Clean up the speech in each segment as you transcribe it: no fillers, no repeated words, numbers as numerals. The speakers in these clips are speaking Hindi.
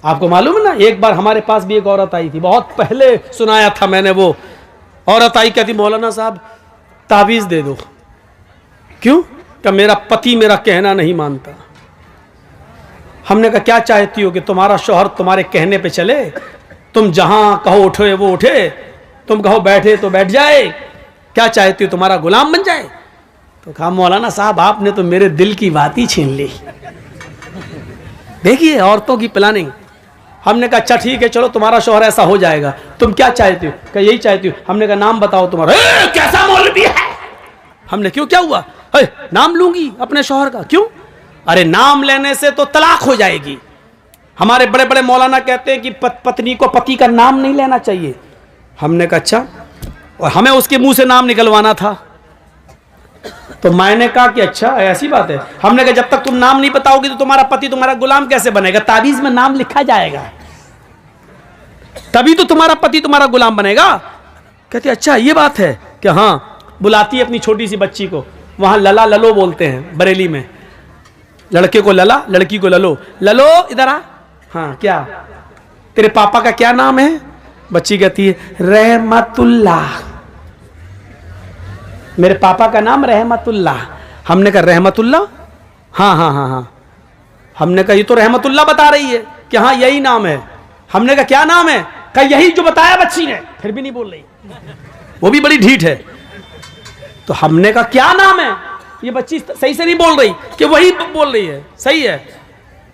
आपको मालूम है ना, एक बार हमारे पास भी एक औरत आई थी, बहुत पहले सुनाया था मैंने। वो औरत आई, कहती मौलाना साहब ताबीज़ दे दो। क्यों? कि मेरा पति मेरा कहना नहीं मानता। हमने कहा क्या चाहती हो कि तुम्हारा शौहर तुम्हारे कहने पे चले? तुम जहां कहो उठे वो उठे, तुम कहो बैठे तो बैठ जाए, क्या चाहती हो तुम्हारा गुलाम बन जाए? तो कहा मौलाना साहब आपने तो मेरे दिल की बात ही छीन ली। देखिए औरतों की प्लानिंग। हमने कहा अच्छा ठीक है, चलो तुम्हारा शौहर ऐसा हो जाएगा, तुम क्या चाहती हो? कहा यही चाहती हो। हमने कहा नाम बताओ तुम्हारा। कैसा मौलवी है? हमने क्यों, क्या हुआ? नाम लूंगी अपने शौहर का। क्यों? अरे नाम लेने से तो तलाक हो जाएगी। हमारे बड़े बड़े मौलाना कहते हैं कि पत्नी को पति का नाम नहीं लेना चाहिए। हमने कहा अच्छा, और हमें उसके मुंह से नाम निकलवाना था। तो मैंने कहा कि अच्छा ऐसी बात है। हमने कहा जब तक तुम नाम नहीं बताओगी तो तुम्हारा पति तुम्हारा गुलाम कैसे बनेगा? ताबीज में नाम लिखा जाएगा, तभी तो तुम्हारा पति तुम्हारा गुलाम बनेगा। कहते अच्छा ये बात है कि हाँ। बुलाती है अपनी छोटी सी बच्ची को, वहां लला ललो बोलते हैं बरेली में। लड़के को लला, लड़की को ललो। ललो इधर आ। हाँ क्या तेरे पापा का क्या नाम है? बच्ची कहती है रहमतुल्लाह। मेरे पापा का नाम रहमतुल्लाह। हमने कहा रहमतुल्लाह? हाँ हाँ हाँ हाँ। हमने कहा ये तो रहमतुल्लाह बता रही है कि हाँ यही नाम है। हमने कहा क्या नाम है? कहा यही जो बताया बच्ची ने। फिर भी नहीं बोल रही, वो भी बड़ी ढीठ है। तो हमने कहा क्या नाम है? ये बच्ची सही से नहीं बोल रही कि वही बोल रही है। सही है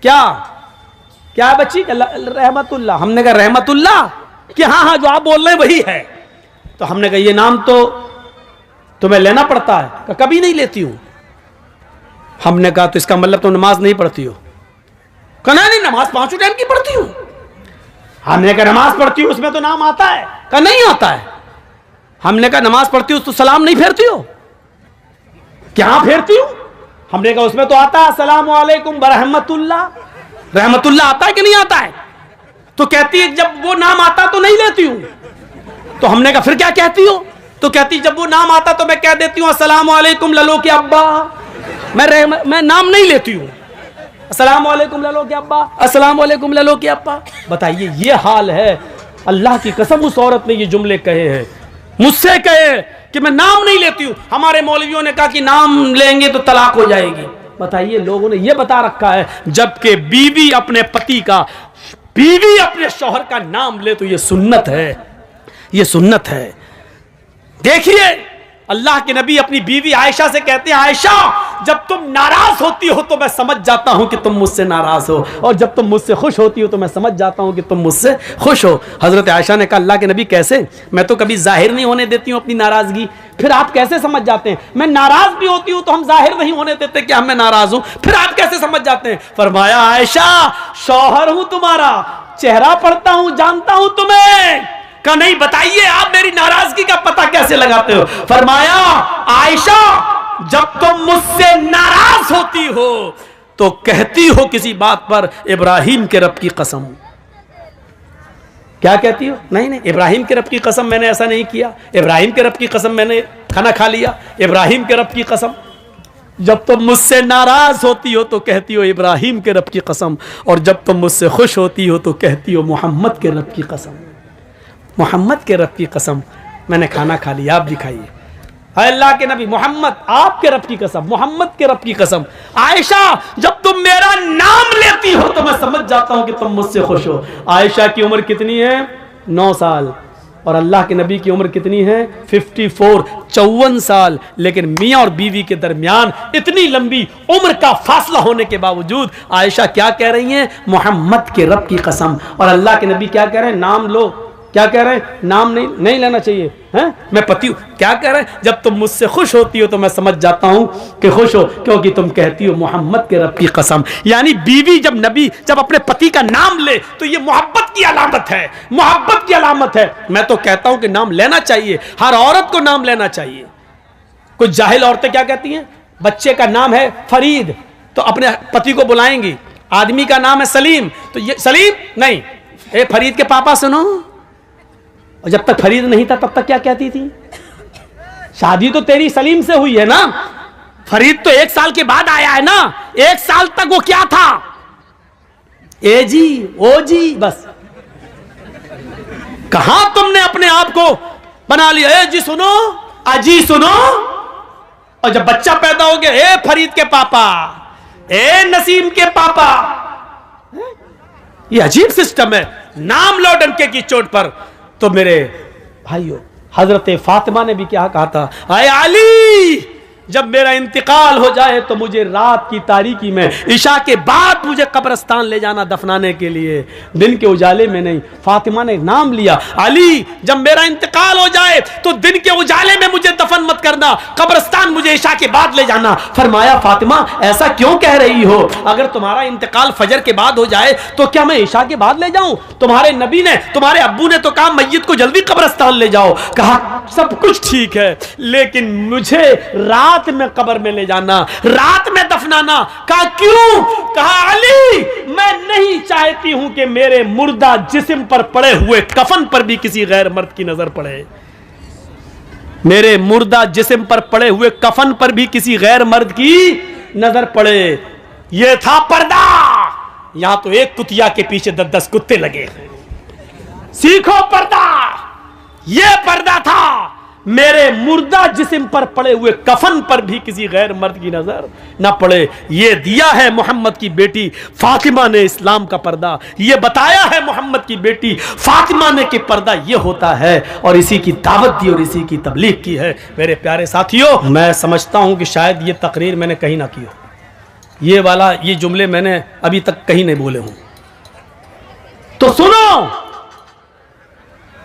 क्या? क्या है बच्ची? रहमतुल्लाह। हमने कहा रहमतुल्लाह कि हाँ हाँ जो आप बोल रहे हैं वही है। तो हमने कहा ये नाम तो तुम्हें लेना पड़ता है। कभी नहीं लेती हूं। हमने कहा तो इसका मतलब तुम नमाज नहीं पढ़ती हो? कहा नहीं नमाज 5 टाइम की पढ़ती हूं। हमने कहा नमाज पढ़ती हूं उसमें तो नाम आता है? कहा नहीं आता है। हमने कहा नमाज पढ़ती हूं तो सलाम नहीं फेरती हो? क्या फेरती हूं? हमने कहा उसमें तो आता है अस्सलामु अलैकुम बरहमतुल्लाह। रहमतुल्लाह आता है कि नहीं आता है? तो कहती है जब वो नाम आता तो नहीं लेती हूं। तो हमने कहा फिर क्या कहती हो? तो कहती जब वो नाम आता तो मैं कह देती हूं अस्सलामु अलैकुम ललो के अब्बा। मैं नाम नहीं लेती हूं। अस्सलामु अलैकुम ललो के अब्बा, अस्सलामु अलैकुम ललो के अब्बा। बताइए ये हाल है। अल्लाह की कसम उस औरत ने ये जुमले कहे हैं, मुझसे कहे कि मैं नाम नहीं लेती हूं। हमारे मौलवियों ने कहा कि नाम लेंगे तो तलाक हो जाएगी। बताइए लोगों ने ये बता रखा है, जबकि बीवी अपने पति का, बीवी अपने शौहर का नाम ले तो ये सुन्नत है, ये सुन्नत है। देखिए अल्लाह के नबी अपनी बीवी आयशा से कहते हैं आयशा जब तुम नाराज होती हो तो मैं समझ जाता हूं कि तुम मुझसे नाराज हो, और जब तुम मुझसे खुश होती हो तो मैं समझ जाता हूं कि तुम मुझसे खुश हो। हजरत आयशा ने कहा अल्लाह के नबी कैसे? मैं तो कभी जाहिर नहीं होने देती हूं अपनी नाराजगी, फिर आप कैसे समझ जाते हैं? मैं नाराज भी होती हूं तो हम जाहिर नहीं होने देते कि हम मैं नाराज हूं, फिर आप कैसे समझ जाते हैं? फरमाया आयशा शौहर हूं तुम्हारा, चेहरा पढ़ता हूं, जानता हूं तुम्हें। का नहीं बताइए आप मेरी नाराजगी का पता कैसे लगाते हो? फरमाया आयशा जब तुम मुझसे नाराज होती हो तो कहती हो किसी बात पर इब्राहिम के रब की कसम। क्या कहती हो? नहीं नहीं इब्राहिम के रब की कसम मैंने ऐसा नहीं किया, इब्राहिम के रब की कसम मैंने खाना खा लिया, इब्राहिम के रब की कसम। जब तुम मुझसे नाराज होती हो तो कहती हो इब्राहिम के रब की कसम, और जब तुम मुझसे खुश होती हो तो कहती हो मोहम्मद के रब की कसम। मोहम्मद के रब की कसम मैंने खाना खा लिया, आप भी खाइए। अल्लाह के नबी मोहम्मद आपके रब की कसम, मोहम्मद के रब की कसम। आयशा जब तुम मेरा नाम लेती हो तो मैं समझ जाता हूं कि तुम मुझसे खुश हो। आयशा की उम्र कितनी है? 9 साल। और अल्लाह के नबी की उम्र कितनी है? 54 साल। लेकिन मियाँ और बीवी के दरमियान इतनी लंबी उम्र का फासला होने के बावजूद आयशा क्या कह रही हैं? मोहम्मद के रब की कसम। और अल्लाह के नबी क्या कह रहे हैं? नाम लो। क्या कह रहे हैं? नाम नहीं लेना चाहिए हैं? मैं पति हूं। क्या कह रहे हैं? जब तुम मुझसे खुश होती हो तो मैं समझ जाता हूं कि खुश हो, क्योंकि तुम कहती हो मोहम्मद के रब की कसम। यानी बीवी जब अपने पति का नाम ले तो ये मोहब्बत की अलामत है, मोहब्बत की अलामत है। मैं तो कहता हूं कि नाम लेना चाहिए, हर औरत को नाम लेना चाहिए। कुछ जाहिल औरतें क्या कहती हैं? बच्चे का नाम है फरीद तो अपने पति को बुलाएंगी, आदमी का नाम है सलीम तो ये सलीम नहीं, ए फरीद के पापा सुनो। और जब तक फरीद नहीं था तब तक क्या कहती थी? शादी तो तेरी सलीम से हुई है ना, फरीद तो 1 साल के बाद आया है ना। 1 साल तक वो क्या था? ए जी, ओ जी, बस। कहां तुमने अपने आप को बना लिया, ए जी सुनो, अजी सुनो। और जब बच्चा पैदा हो गया, ए फरीद के पापा, ए नसीम के पापा। ये अजीब सिस्टम है, नाम लो डंके की चोट पर। तो मेरे भाइयों, हजरत फातिमा ने भी क्या कहा था, आए अली, जब मेरा इंतकाल हो जाए तो मुझे रात की तारीकी में इशा के बाद मुझे कब्रिस्तान ले जाना दफनाने के लिए, दिन के उजाले में नहीं। फातिमा ने नाम लिया, अली जब मेरा इंतकाल हो जाए तो दिन के उजाले में मुझे दफन मत करना, कब्रिस्तान मुझे इशा के बाद ले जाना। फरमाया, फातिमा ऐसा क्यों कह रही हो? अगर तुम्हारा इंतकाल फजर के बाद हो जाए तो क्या मैं इशा के बाद ले जाऊं? तुम्हारे नबी ने, तुम्हारे अब्बू ने तो कहा मैयत को जल्दी कब्रिस्तान ले जाओ। कहा सब कुछ ठीक है, लेकिन मुझे रात में कब्र में ले जाना, रात में दफनाना। कहा क्यों? कहा अली, मैं नहीं चाहती हूं कि मेरे मुर्दा जिस्म पर पड़े हुए कफन पर भी किसी गैर मर्द की नजर पड़े। मेरे मुर्दा जिस्म पर पड़े हुए कफन पर भी किसी गैर मर्द की नजर पड़े। यह था पर्दा। यहां तो एक कुतिया के पीछे 10-10 कुत्ते लगे। सीखो पर्दा। यह पर्दा था, मेरे मुर्दा जिस्म पर पड़े हुए कफन पर भी किसी गैर मर्द की नजर ना पड़े। यह दिया है मोहम्मद की बेटी फातिमा ने इस्लाम का पर्दा। यह बताया है मोहम्मद की बेटी फातिमा ने कि पर्दा यह होता है, और इसी की दावत दी और इसी की तबलीग की है। मेरे प्यारे साथियों, मैं समझता हूं कि शायद यह तकरीर मैंने कहीं ना की हो, ये जुमले मैंने अभी तक कहीं नहीं बोले हूं। तो सुनो,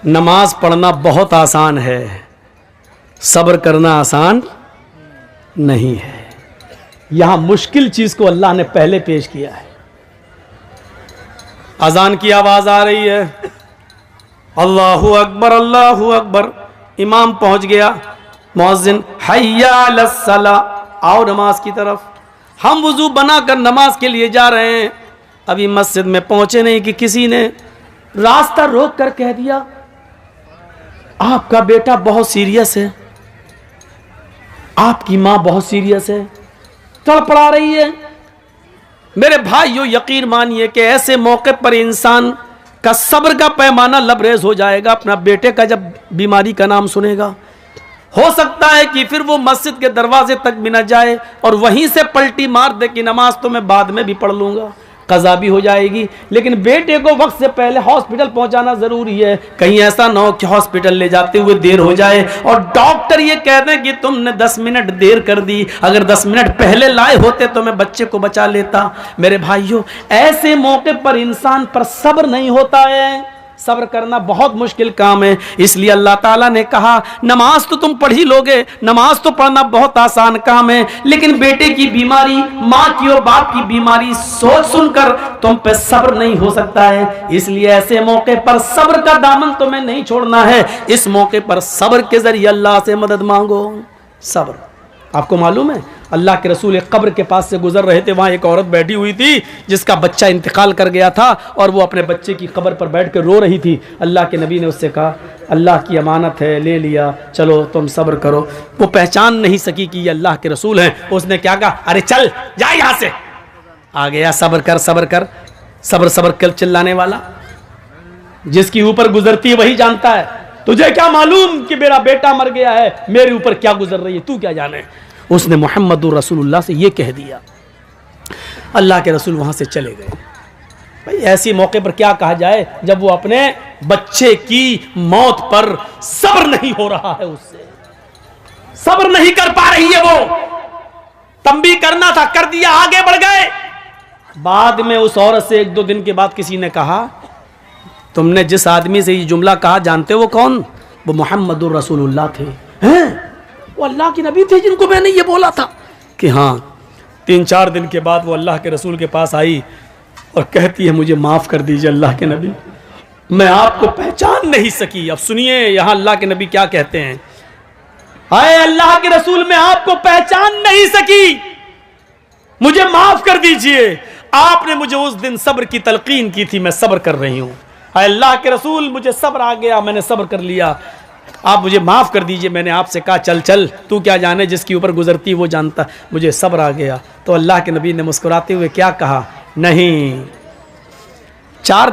नमाज पढ़ना बहुत आसान है, सब्र करना आसान नहीं है। यहां मुश्किल चीज को अल्लाह ने पहले पेश किया है। अजान की आवाज आ रही है, अल्लाहु अकबर, अल्लाहु अकबर। इमाम पहुंच गया, मुअज्जिन हय्या अलस्सला, आओ नमाज की तरफ। हम वुजू बनाकर नमाज के लिए जा रहे हैं, अभी मस्जिद में पहुंचे नहीं कि किसी ने रास्ता रोक कर कह दिया, आपका बेटा बहुत सीरियस है, आपकी मां बहुत सीरियस है, तड़पड़ा रही है। मेरे भाइयों, यकीन मानिए कि ऐसे मौके पर इंसान का सब्र का पैमाना लबरेज हो जाएगा। अपना बेटे का जब बीमारी का नाम सुनेगा, हो सकता है कि फिर वो मस्जिद के दरवाजे तक भी न जाए और वहीं से पलटी मार दे कि नमाज तो मैं बाद में भी पढ़ लूंगा, कज़ा भी हो जाएगी। लेकिन बेटे को वक्त से पहले हॉस्पिटल पहुंचाना जरूरी है। कहीं ऐसा ना हो कि हॉस्पिटल ले जाते हुए देर हो जाए और डॉक्टर ये कह दें कि तुमने 10 मिनट देर कर दी, अगर 10 मिनट पहले लाए होते तो मैं बच्चे को बचा लेता। मेरे भाइयों, ऐसे मौके पर इंसान पर सब्र नहीं होता है। सब्र करना बहुत मुश्किल काम है। इसलिए अल्लाह ताला ने कहा, नमाज तो तुम पढ़ ही लोगे, नमाज तो पढ़ना बहुत आसान काम है, लेकिन बेटे की बीमारी, माँ की और बाप की बीमारी सोच सुनकर तुम पे सब्र नहीं हो सकता है। इसलिए ऐसे मौके पर सब्र का दामन तुम्हें नहीं छोड़ना है। इस मौके पर सब्र के जरिए अल्लाह से मदद मांगो। सब्र, आपको मालूम है, अल्लाह के रसूल एक कब्र के पास से गुजर रहे थे, वहाँ एक औरत बैठी हुई थी जिसका बच्चा इंतकाल कर गया था और वो अपने बच्चे की कब्र पर बैठ कर रो रही थी। अल्लाह के नबी ने उससे कहा, अल्लाह की अमानत है, ले लिया, चलो तुम सब्र करो। वो पहचान नहीं सकी कि ये अल्लाह के रसूल हैं। उसने क्या कहा, अरे चल जा यहाँ से। आ गया, सब्र कर, सब्र कर, सब्र सब्र कर चिल्लाने वाला। जिसकी ऊपर गुजरती है वही जानता है। तुझे क्या मालूम कि मेरा बेटा मर गया है, मेरे ऊपर क्या गुजर रही है, तू क्या जाने। उसने मोहम्मदुर रसूलुल्लाह से ये कह दिया। अल्लाह के रसूल वहां से चले गए। भाई ऐसी मौके पर क्या कहा जाए जब वो अपने बच्चे की मौत पर सब्र नहीं हो रहा है, उससे सब्र नहीं कर पा रही है। वो तंबी करना था, कर दिया, आगे बढ़ गए। बाद में उस औरत से 1-2 दिन के बाद किसी ने कहा, तुमने जिस आदमी से ये जुमला कहा जानते हो वो कौन? वो मोहम्मदुर रसूलुल्लाह थे। हैं? वो अल्लाह के नबी थे जिनको मैंने ये बोला था। कि हाँ। 3-4 दिन के बाद वो अल्लाह के रसूल के पास आई और कहती है, मुझे माफ़ कर दीजिए अल्लाह के नबी, मैं आपको पहचान नहीं सकी। अब सुनिए यहाँ अल्लाह के नबी क्या कहते हैं, आए अल्लाह के रसूल, मैं आपको पहचान नहीं सकी, मुझे माफ़ कर दीजिए। आपने मुझे उस दिन सब्र की तलकीन की थी, मैं सब्र कर रही हूँ। अल्लाह के रसूल, मुझे सब्र आ गया, मैंने सब्र कर लिया, आप मुझे माफ़ कर दीजिए। मैंने आपसे कहा चल चल, तू क्या जाने, जिसके ऊपर गुजरती वो जानता, मुझे सब्र आ गया। तो अल्लाह के नबी ने मुस्कुराते हुए क्या कहा, नहीं, 4